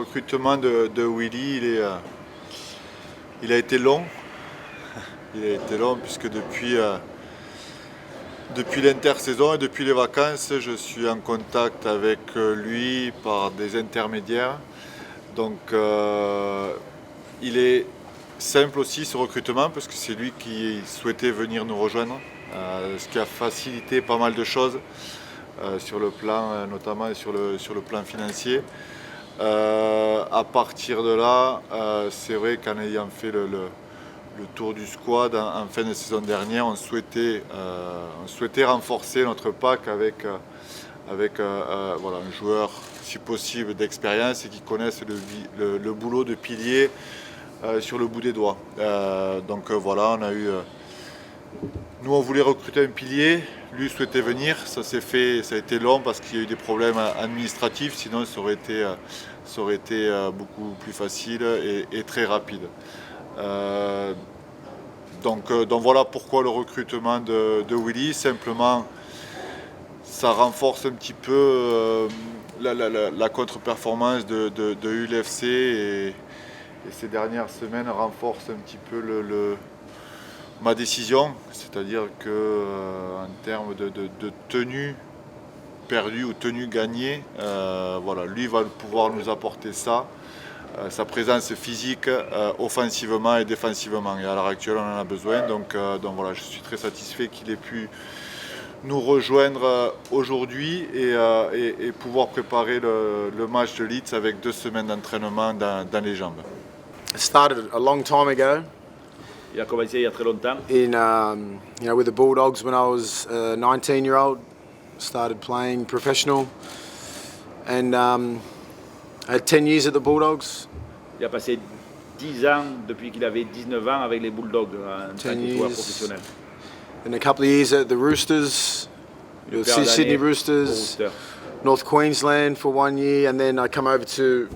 recrutement de Willie, il a été long. Il a été long puisque depuis l'intersaison et depuis les vacances, je suis en contact avec lui par des intermédiaires. Donc il est simple aussi ce recrutement parce que c'est lui qui souhaitait venir nous rejoindre, ce qui a facilité pas mal de choses sur le plan, notamment sur le plan financier. À partir de là, c'est vrai qu'en ayant fait le tour du squad en fin de saison dernière, on souhaitait renforcer notre pack avec un joueur, si possible, d'expérience et qui connaisse le boulot de pilier sur le bout des doigts. On a eu... Nous, on voulait recruter un pilier, lui souhaitait venir, ça s'est fait, ça a été long parce qu'il y a eu des problèmes administratifs, sinon ça aurait été beaucoup plus facile et très rapide. Donc voilà pourquoi le recrutement de Willie. Simplement, ça renforce un petit peu la contre-performance de l'UFC et ces dernières semaines renforcent un petit peu ma décision. C'est-à-dire qu'en termes de tenue perdue ou tenue gagnée, lui va pouvoir nous apporter ça. Sa présence physique offensivement et défensivement. Et à l'heure actuelle, on en a besoin. Donc voilà, je suis très satisfait qu'il ait pu nous rejoindre aujourd'hui et pouvoir préparer le match de Leeds avec 2 semaines d'entraînement dans les jambes. It started a long time ago. Il a commencé il y a très longtemps. With the Bulldogs when I was a 19-year-old. Started playing professional. And I had 10 years at the Bulldogs. Il a passé 10 ans depuis qu'il avait 19 ans avec les Bulldogs en tant que joueur professionnel. And a couple of years at the Roosters, Sydney Roosters, North Queensland for 1 year, and then I come over to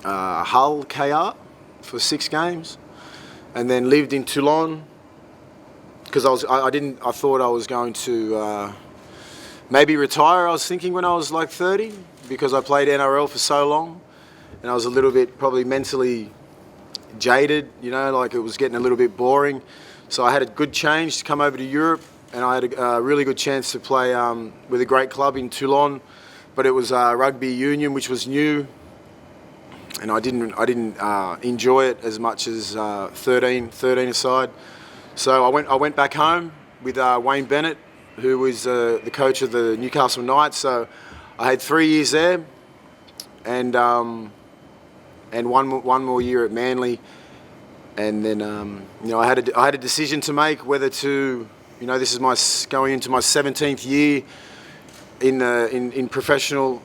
Hull KR for 6 games, and then lived in Toulon because I thought I was going to maybe retire. I was thinking when I was like 30. Because I played NRL for so long and I was a little bit probably mentally jaded, like it was getting a little bit boring. So I had a good change to come over to Europe and I had a really good chance to play with a great club in Toulon, but it was rugby union, which was new, and I didn't enjoy it as much as 13 aside. So I went back home with Wayne Bennett, who was the coach of the Newcastle Knights. So I had 3 years there, and one more year at Manly, and then I had a decision to make whether to, this is going into my 17th year in professional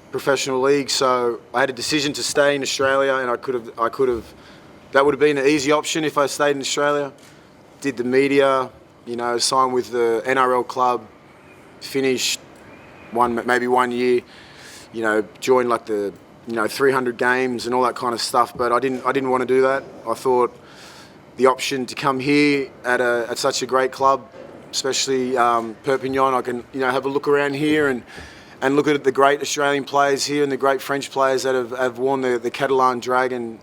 league, so I had a decision to stay in Australia, and I could have that would have been an easy option if I stayed in Australia. Did the media, signed with the NRL club, finished maybe 1 year. Joined like the 300 games and all that kind of stuff, but I didn't want to do that. I thought the option to come here at such a great club, especially Perpignan, I can have a look around here and look at the great Australian players here and the great French players that have worn the Catalan Dragon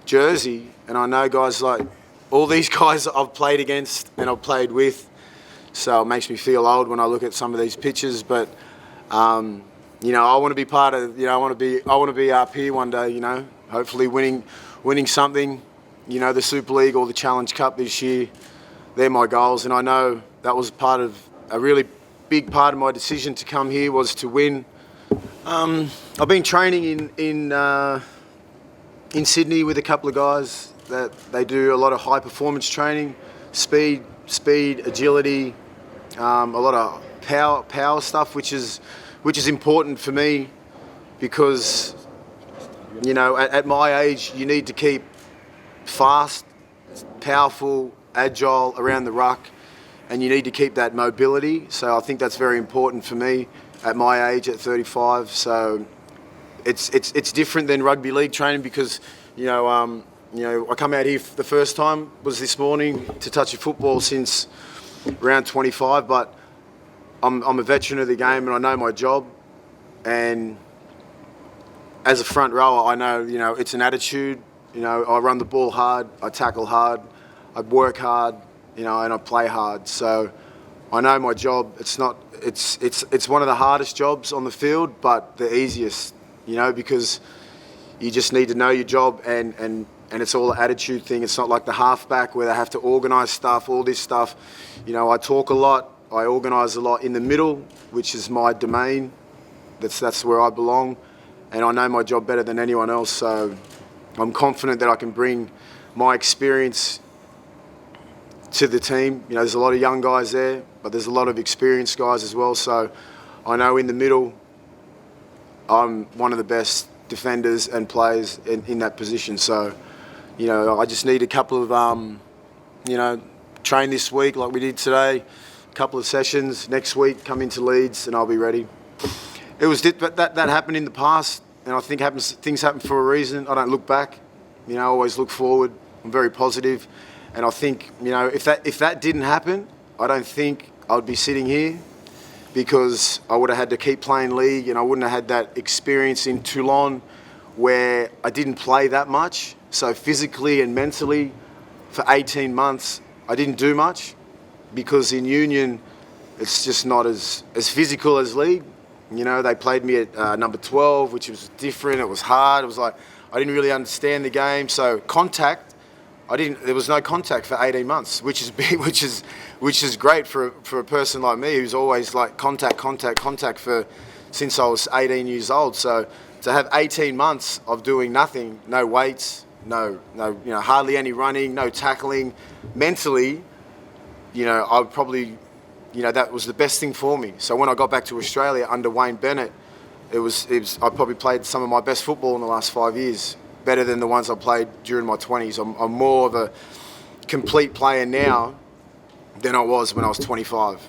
jersey, and I know guys like all these guys I've played against and I've played with, so it makes me feel old when I look at some of these pictures, but. I want to be part of. I want to be up here one day. Hopefully winning something. The Super League or the Challenge Cup this year. They're my goals, and I know that was a really big part of my decision to come here was to win. I've been training in Sydney with a couple of guys that they do a lot of high performance training, speed, agility, a lot of power stuff, which is important for me because, at my age, you need to keep fast, powerful, agile around the ruck, and you need to keep that mobility. So I think that's very important for me at my age, at 35. So it's different than rugby league training because, I come out here the first time was this morning to touch a football since around 25, but I'm a veteran of the game and I know my job, and as a front rower, I know, it's an attitude. I run the ball hard, I tackle hard, I work hard, and I play hard. So I know my job. It's one of the hardest jobs on the field, but the easiest, because you just need to know your job, and it's all an attitude thing. It's not like the halfback where they have to organise stuff, all this stuff. I talk a lot, I organise a lot in the middle, which is my domain. That's where I belong, and I know my job better than anyone else. So I'm confident that I can bring my experience to the team. There's a lot of young guys there, but there's a lot of experienced guys as well. So I know in the middle, I'm one of the best defenders and players in that position. So, I just need a couple of, train this week like we did today, a couple of sessions. Next week, come into Leeds and I'll be ready. It was that happened in the past, and I think things happen for a reason. I don't look back, I always look forward. I'm very positive, and I think if that didn't happen, I don't think I'd be sitting here, because I would have had to keep playing league, and I wouldn't have had that experience in Toulon where I didn't play that much. So physically and mentally, for 18 months, I didn't do much, because in Union, it's just not as physical as league. They played me at number 12, which was different. It was hard. It was like I didn't really understand the game. So contact, there was no contact for 18 months, which is big, which is great for a person like me who's always like contact since I was 18 years old. So to have 18 months of doing nothing, no weights, no, hardly any running, no tackling, mentally, I would probably, that was the best thing for me. So when I got back to Australia under Wayne Bennett, I probably played some of my best football in the last 5 years, better than the ones I played during my 20s. I'm more of a complete player now than I was when I was 25,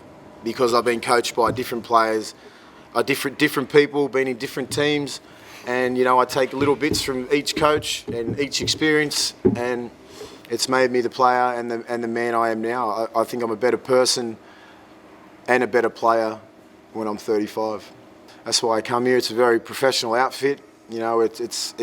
because I've been coached by different players, different people, been in different teams, and I take little bits from each coach and each experience, and it's made me the player and the man I am now. I think I'm a better person and a better player when I'm 35. That's why I come here. It's a very professional outfit. It's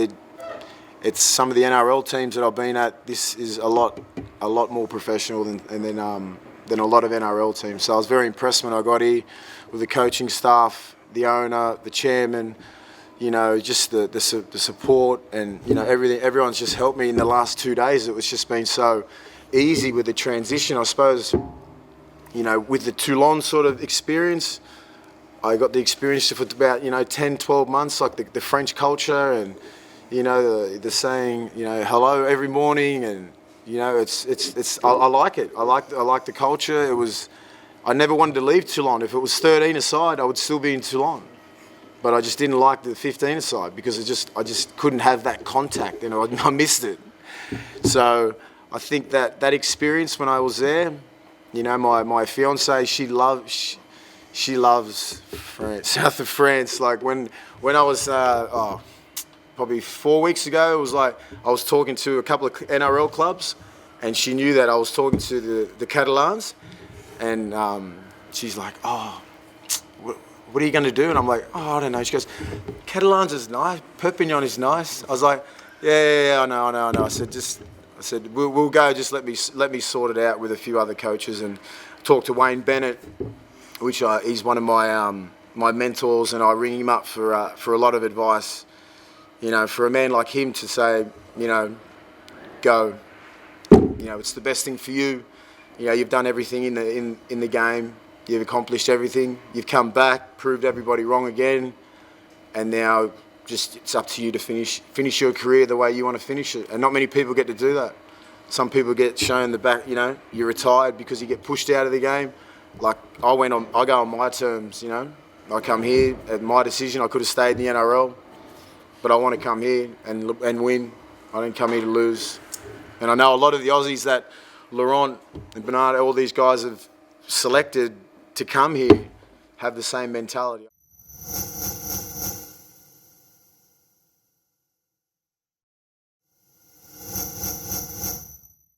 some of the NRL teams that I've been at. This is a lot more professional than a lot of NRL teams. So I was very impressed when I got here with the coaching staff, the owner, the chairman. Just the support, and everything. Everyone's just helped me in the last 2 days. It was just been so easy with the transition, I suppose. With the Toulon sort of experience, I got the experience for about 10, 12 months, like the French culture, and the saying hello every morning, and I like it. I like the culture. I never wanted to leave Toulon. If it was 13 aside, I would still be in Toulon. But I just didn't like the 15 aside, because I just couldn't have that contact, I missed it. So I think that experience when I was there, my fiancée, she loves France, south of France. Like when I was probably 4 weeks ago, it was like I was talking to a couple of NRL clubs, and she knew that I was talking to the Catalans, and she's like, oh, what are you going to do? And I'm like, oh, I don't know. She goes, Catalans is nice, Perpignan is nice. I was like, yeah, I know. I said, we'll go. Just let me sort it out with a few other coaches, and talk to Wayne Bennett, which he's one of my mentors, and I ring him up for a lot of advice. For a man like him to say, go. It's the best thing for you. You've done everything in the game. You've accomplished everything. You've come back, proved everybody wrong again, and now it's up to you to finish your career the way you want to finish it. And not many people get to do that. Some people get shown the back. You're retired because you get pushed out of the game. Like I go on my terms. I come here at my decision. I could have stayed in the NRL, but I want to come here and win. I don't come here to lose. And I know a lot of the Aussies that Laurent and Bernard, all these guys have selected to come here, have the same mentality.